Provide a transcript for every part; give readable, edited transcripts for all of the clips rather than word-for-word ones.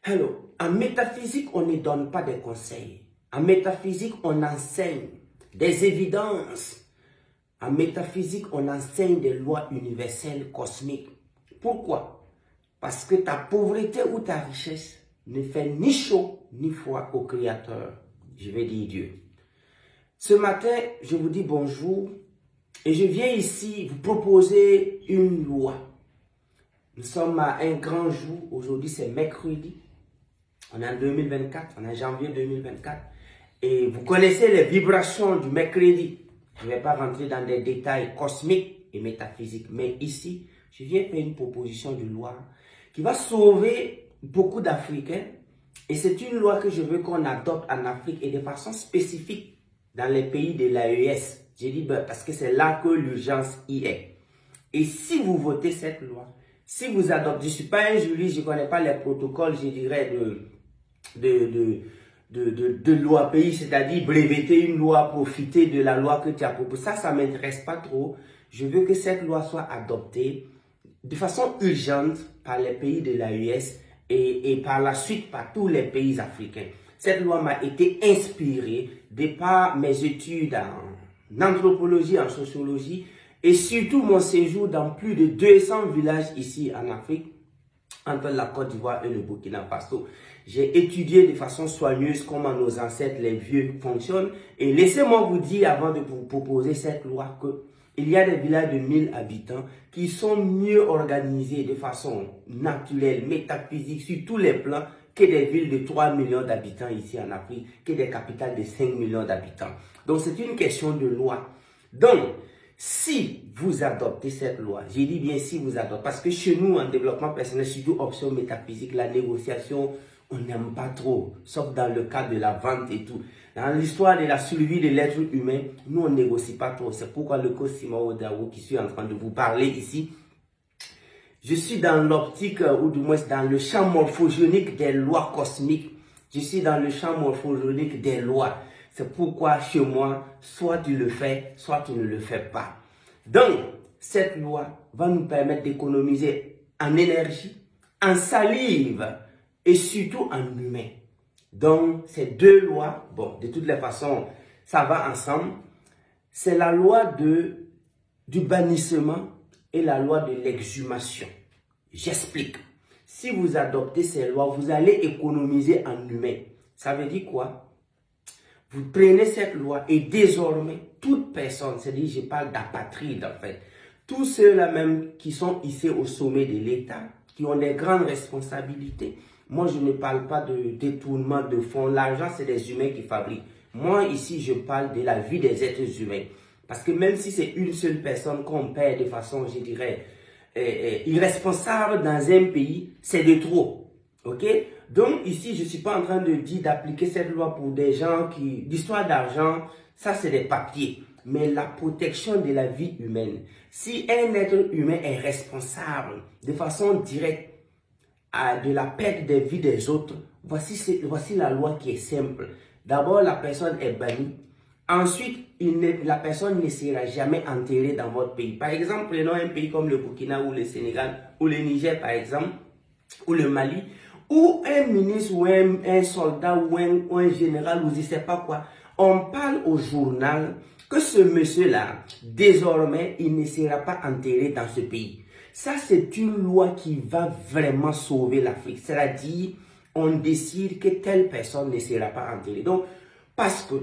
Alors, en métaphysique, on ne donne pas des conseils. En métaphysique, on enseigne des évidences. En métaphysique, on enseigne des lois universelles cosmiques. Pourquoi? Parce que ta pauvreté ou ta richesse ne fait ni chaud ni froid au Créateur. Je vais dire Dieu. Ce matin, je vous dis bonjour et je viens ici vous proposer une loi. Nous sommes à un grand jour. Aujourd'hui, c'est mercredi. On est en 2024, on est en janvier 2024. Et vous connaissez les vibrations du mercredi. Je ne vais pas rentrer dans des détails cosmiques et métaphysiques. Mais ici, je viens faire une proposition de loi qui va sauver beaucoup d'Africains. Et c'est une loi que je veux qu'on adopte en Afrique et de façon spécifique dans les pays de l'AES. J'ai dit parce que c'est là que l'urgence y est. Et si vous votez cette loi, si vous adoptez, je ne suis pas un juriste, je ne connais pas les protocoles, je dirais, de loi pays, c'est-à-dire breveter une loi, profiter de la loi que tu as proposée. Ça ne m'intéresse pas trop. Je veux que cette loi soit adoptée de façon urgente par les pays de l'AES et par la suite par tous les pays africains. Cette loi m'a été inspirée de par mes études en anthropologie, en sociologie et surtout mon séjour dans plus de 200 villages ici en Afrique, entre la Côte d'Ivoire et le Burkina Faso. J'ai étudié de façon soigneuse comment nos ancêtres, les vieux, fonctionnent. Et laissez-moi vous dire, avant de vous proposer cette loi, qu'il y a des villages de 1000 habitants qui sont mieux organisés de façon naturelle, métaphysique, sur tous les plans, que des villes de 3 millions d'habitants ici en Afrique, que des capitales de 5 millions d'habitants. Donc, c'est une question de loi. Donc, si vous adoptez cette loi, j'ai dit bien si vous adoptez, parce que chez nous, en développement personnel, surtout option métaphysique, la négociation, on n'aime pas trop, sauf dans le cas de la vente et tout. Dans l'histoire de la survie de l'être humain, nous, on ne négocie pas trop. C'est pourquoi le coach Simao Dawo, qui suis en train de vous parler ici, je suis dans l'optique, ou du moins dans le champ morphogénique des lois cosmiques. Je suis dans le champ morphogénique des lois. C'est pourquoi chez moi, soit tu le fais, soit tu ne le fais pas. Donc, cette loi va nous permettre d'économiser en énergie, en salive et surtout en humain. Donc, ces deux lois, bon, de toutes les façons, ça va ensemble. C'est la loi du bannissement et la loi de l'exhumation. J'explique. Si vous adoptez ces lois, vous allez économiser en humain. Ça veut dire quoi? Vous prenez cette loi et désormais, toute personne, c'est-à-dire je parle d'apatride en fait, tous ceux-là même qui sont ici au sommet de l'État, qui ont des grandes responsabilités. Moi, je ne parle pas de détournement de fonds. L'argent, c'est des humains qui fabriquent. Moi, ici, je parle de la vie des êtres humains. Parce que même si c'est une seule personne qu'on perd de façon, je dirais, irresponsable dans un pays, c'est de trop. Ok? Donc ici, je ne suis pas en train de dire d'appliquer cette loi pour des gens qui... L'histoire d'argent, ça c'est des papiers. Mais la protection de la vie humaine. Si un être humain est responsable de façon directe de la perte des vies des autres, voici la loi qui est simple. D'abord, la personne est bannie. Ensuite, la personne ne sera jamais enterrée dans votre pays. Par exemple, prenons un pays comme le Burkina ou le Sénégal ou le Niger par exemple, ou le Mali, où un ministre ou un soldat ou un général ou je ne sais pas quoi, on parle au journal que ce monsieur-là, désormais, il ne sera pas enterré dans ce pays. Ça, c'est une loi qui va vraiment sauver l'Afrique. C'est-à-dire, on décide que telle personne ne sera pas enterrée. Donc, parce que,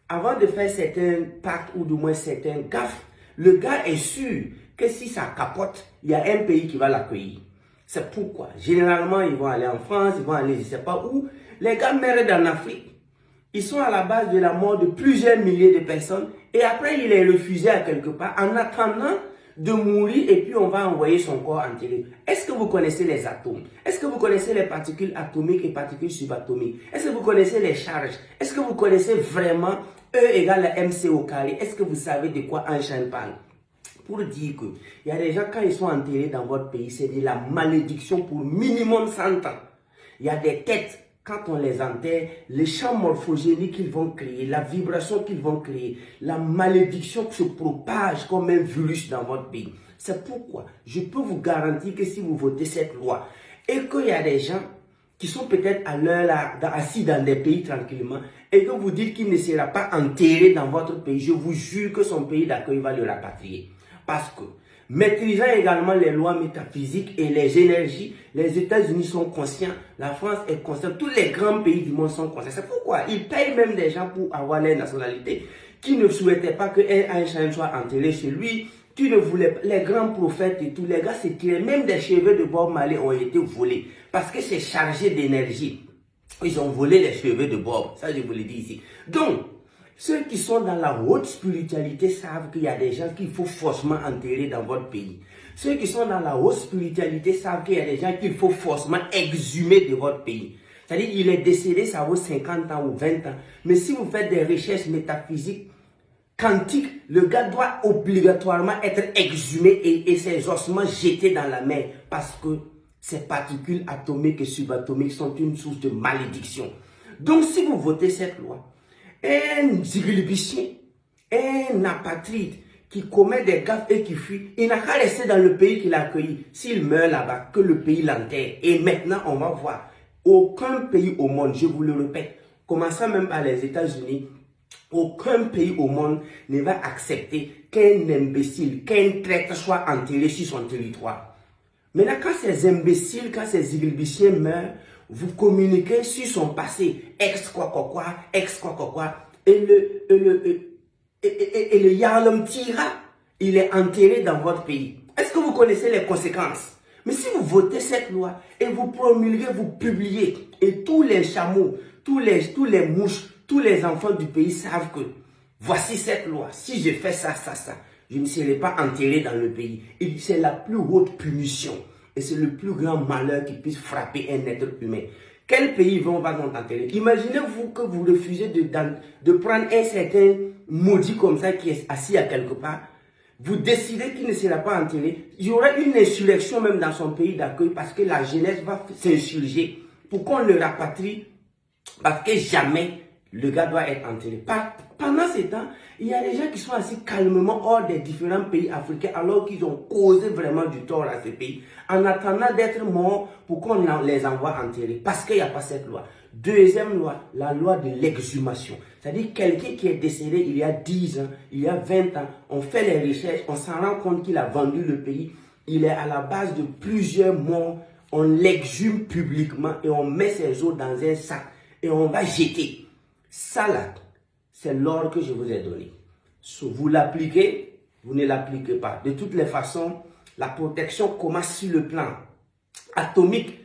avant de faire certains pactes ou du moins certains gaffes, le gars est sûr que si ça capote, il y a un pays qui va l'accueillir. C'est pourquoi, généralement, ils vont aller en France, ils vont aller je ne sais pas où. Les gars meurent en Afrique. Ils sont à la base de la mort de plusieurs milliers de personnes et après, il est refusé à quelque part en attendant de mourir et puis on va envoyer son corps enterré. Est-ce que vous connaissez les atomes? Est-ce que vous connaissez les particules atomiques et particules subatomiques? Est-ce que vous connaissez les charges? Est-ce que vous connaissez vraiment E égale MC au carré? Est-ce que vous savez de quoi Einstein parle? Pour dire que il y a des gens, quand ils sont enterrés dans votre pays, c'est de la malédiction pour minimum 100 ans. Il y a des têtes, quand on les enterre, les champs morphogéniques qu'ils vont créer, la vibration qu'ils vont créer, la malédiction se propage comme un virus dans votre pays. C'est pourquoi je peux vous garantir que si vous votez cette loi et qu'il y a des gens qui sont peut-être à l'heure là, assis dans des pays tranquillement, et que vous dites qu'il ne sera pas enterré dans votre pays, je vous jure que son pays d'accueil va le rapatrier. Parce que, maîtrisant également les lois métaphysiques et les énergies, les États-Unis sont conscients, la France est consciente, tous les grands pays du monde sont conscients. C'est pourquoi ils payent même des gens pour avoir leur nationalité, qui ne souhaitaient pas que Einstein soit enterré chez lui, qui ne voulaient pas, les grands prophètes et tous les gars se tiraient, même des cheveux de Bob Marley ont été volés, parce que c'est chargé d'énergie. Ils ont volé les cheveux de Bob, ça je vous le dis ici. Donc, ceux qui sont dans la haute spiritualité savent qu'il y a des gens qu'il faut forcément enterrer dans votre pays. Ceux qui sont dans la haute spiritualité savent qu'il y a des gens qu'il faut forcément exhumer de votre pays. C'est-à-dire qu'il est décédé, ça vaut 50 ans ou 20 ans. Mais si vous faites des recherches métaphysiques, quantiques, le gars doit obligatoirement être exhumé et ses ossements jetés dans la mer. Parce que ces particules atomiques et subatomiques sont une source de malédiction. Donc si vous votez cette loi, un zigulbicien, un apatride qui commet des gaffes et qui fuit, il n'a qu'à rester dans le pays qu'il a accueilli. S'il meurt là-bas, que le pays l'enterre. Et maintenant, on va voir, aucun pays au monde, je vous le répète, commençant même par les États-Unis, aucun pays au monde ne va accepter qu'un imbécile, qu'un traître soit enterré sur son territoire. Maintenant, quand ces imbéciles, quand ces zigulbiciens meurent, vous communiquez sur son passé, ex-quoi, et le Yarlum Tira, il est enterré dans votre pays. Est-ce que vous connaissez les conséquences? Mais si vous votez cette loi et vous promulguez, vous publiez, et tous les chameaux, tous les mouches, tous les enfants du pays savent que voici cette loi, si je fais ça, je ne serai pas enterré dans le pays. Et c'est la plus haute punition. Et c'est le plus grand malheur qui puisse frapper un être humain. Quel pays va donc enterrer? Imaginez-vous que vous refusez de prendre un certain maudit comme ça qui est assis à quelque part. Vous décidez qu'il ne sera pas enterré. Il y aura une insurrection même dans son pays d'accueil parce que la jeunesse va s'insurger pour qu'on le rapatrie. Parce que jamais le gars doit être enterré. Pendant ce temps, il y a des gens qui sont assis calmement hors des différents pays africains alors qu'ils ont causé vraiment du tort à ces pays en attendant d'être morts pour qu'on les envoie enterrer. Parce qu'il n'y a pas cette loi. Deuxième loi, la loi de l'exhumation. C'est-à-dire quelqu'un qui est décédé il y a 10 ans, il y a 20 ans, on fait les recherches, on s'en rend compte qu'il a vendu le pays. Il est à la base de plusieurs morts. On l'exhume publiquement et on met ses os dans un sac et on va jeter. Ça là, c'est l'ordre que je vous ai donné. Vous l'appliquez, vous ne l'appliquez pas. De toutes les façons, la protection commence sur le plan atomique.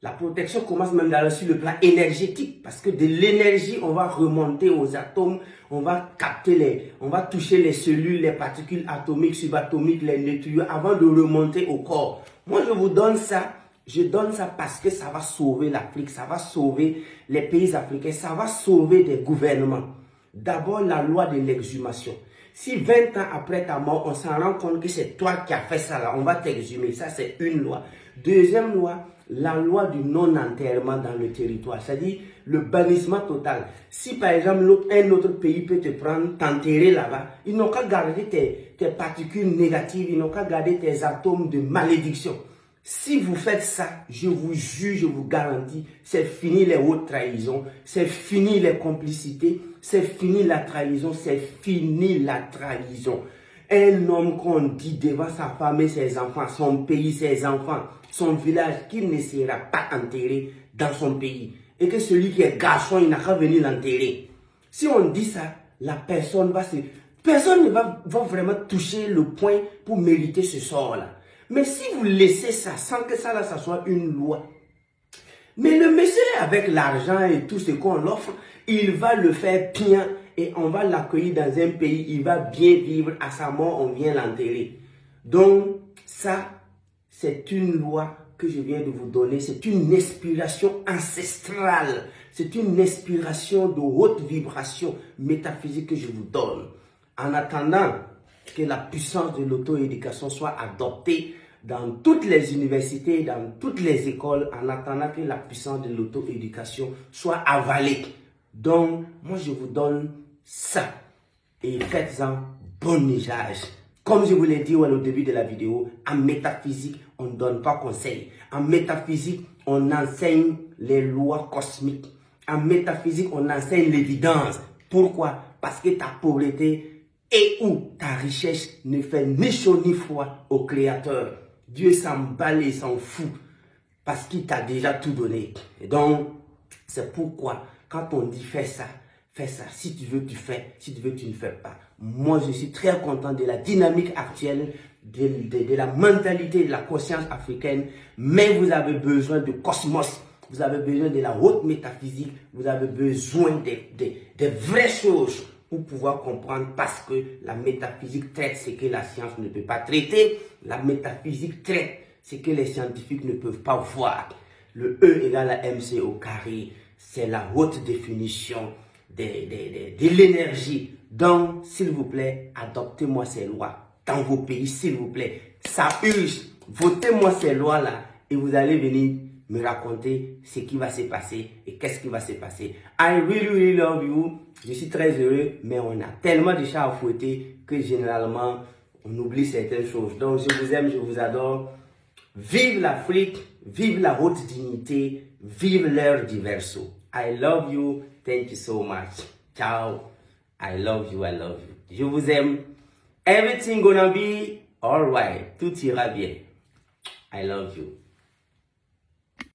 La protection commence même sur le plan énergétique. Parce que de l'énergie, on va remonter aux atomes. On va capter on va toucher les cellules, les particules atomiques, subatomiques, les neutrinos avant de remonter au corps. Moi, je vous donne ça. Je donne ça parce que ça va sauver l'Afrique, ça va sauver les pays africains, ça va sauver des gouvernements. D'abord, la loi de l'exhumation. Si 20 ans après ta mort, on s'en rend compte que c'est toi qui as fait ça là, on va t'exhumer. Ça, c'est une loi. Deuxième loi, la loi du non-enterrement dans le territoire. C'est-à-dire le bannissement total. Si par exemple, un autre pays peut te prendre, t'enterrer là-bas, ils n'ont qu'à garder tes particules négatives, ils n'ont qu'à garder tes atomes de malédiction. Si vous faites ça, je vous jure, je vous garantis, c'est fini les hautes trahisons, c'est fini les complicités, c'est fini la trahison, c'est fini la trahison. Un homme qu'on dit devant sa femme et ses enfants, son pays, ses enfants, son village, qu'il ne sera pas enterré dans son pays. Et que celui qui est garçon, il n'a qu'à venir l'enterrer. Si on dit ça, la personne personne ne va vraiment toucher le point pour mériter ce sort-là. Mais si vous laissez ça sans que ça soit une loi, mais le monsieur avec l'argent et tout ce qu'on l'offre, il va le faire bien et on va l'accueillir dans un pays, il va bien vivre, à sa mort on vient l'enterrer. Donc ça, c'est une loi que je viens de vous donner, c'est une inspiration ancestrale, c'est une inspiration de haute vibration métaphysique que je vous donne. En attendant que la puissance de l'auto-éducation soit adoptée dans toutes les universités, dans toutes les écoles, en attendant que la puissance de l'auto-éducation soit avalée. Donc, moi je vous donne ça et faites-en bon usage. Comme je vous l'ai dit au début de la vidéo, en métaphysique, on ne donne pas conseil. En métaphysique, on enseigne les lois cosmiques. En métaphysique, on enseigne l'évidence. Pourquoi? Parce que ta pauvreté et ou ta richesse ne fait ni chaud ni froid au Créateur. Dieu s'emballe et s'en fout parce qu'il t'a déjà tout donné. Et donc, c'est pourquoi quand on dit fais ça, si tu veux tu fais, si tu veux tu ne fais pas. Moi je suis très content de la dynamique actuelle, de la mentalité, de la conscience africaine, mais vous avez besoin de cosmos, vous avez besoin de la haute métaphysique, vous avez besoin des vraies choses pour pouvoir comprendre, parce que la métaphysique traite ce que la science ne peut pas traiter, la métaphysique traite ce que les scientifiques ne peuvent pas voir. Le E égale à MC au carré, c'est la haute définition de l'énergie. Donc, s'il vous plaît, adoptez-moi ces lois dans vos pays, s'il vous plaît. Ça urge. Votez-moi ces lois-là et vous allez venir me raconter ce qui va se passer et qu'est-ce qui va se passer. I really, really love you. Je suis très heureux, mais on a tellement de chats à fouetter que généralement, on oublie certaines choses. Donc, je vous aime, je vous adore. Vive l'Afrique, vive la haute dignité, vive l'ère du verso. I love you. Thank you so much. Ciao. I love you, I love you. Je vous aime. Everything gonna be alright. Tout ira bien. I love you.